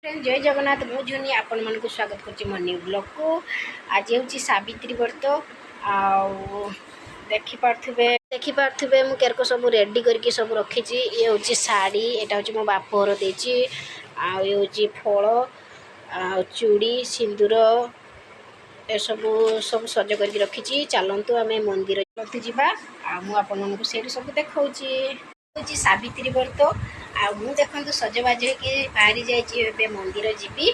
जय जगन्नाथ मुझुनी आपण मानक स्वागत करछि मो न्यू ब्लॉग को। आज हूँ सावित्री व्रत देखि पार्थुबे मु केरको सब रेडी करके सब रखी। ये हूँ शाढ़ी, यहाँ हूँ मो बापर देछि ये हूँ फल चूड़ी सिंदूर ए सब सब सज करके रखी। चलतु आम मंदिर जावा मुझे सब देखा हूँ सावित्री व्रत मु देखु सजबाज हो बाहरी जाइए मंदिर जीवी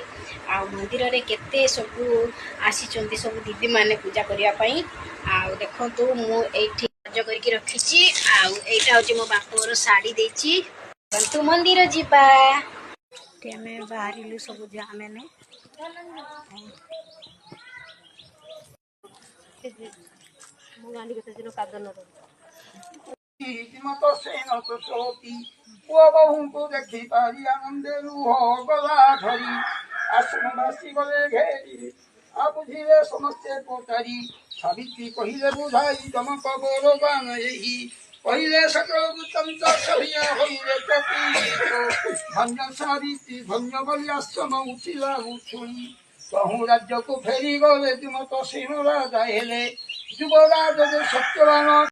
मंदिर रे केते सब आसी सब दीदी माने पूजा करने देखु मुझे सज करके रखी। यहाँ हूँ मो बापर शाढ़ी देछि तू मंदिर जीवा बाहर सब जा मैंने गांधी के कादन मत सेन तो सोती पुआ बहु को देखी पारी आनंदे रुह गला धरी आश्रमवासी गले घेरी बुझिले समस्ते पोतारी सावित्री कहिले बुझाई दमक बोलो गान यही पहिले सकल तंत्र सभिया होइले प्रति धन्य सावित्री धन्य बलि आश्रम उचिला उछुई कहूँ राज्य को फेरी गले तुम तो सेन राजा हेले युवराज सत्यवान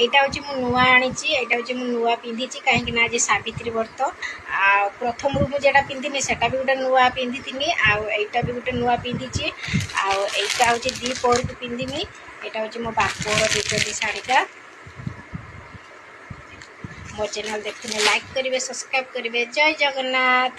एटा हूँ मु नुआ आनी एटा हूँ मु नुआ पिंधि कहीं आज सावित्री व्रत प्रथम मुझे पिंधिनी से भी गोटे नुआ पिंधि आईटा भी गोटे नुआ पिंधि आईटा हूँ दी पहर को पिंधिमी। यहाँ हूँ मो बापर देते शाढ़ीटा मो चैनल देखने लाइक करेंगे सब्सक्राइब करेंगे। जय जगन्नाथ।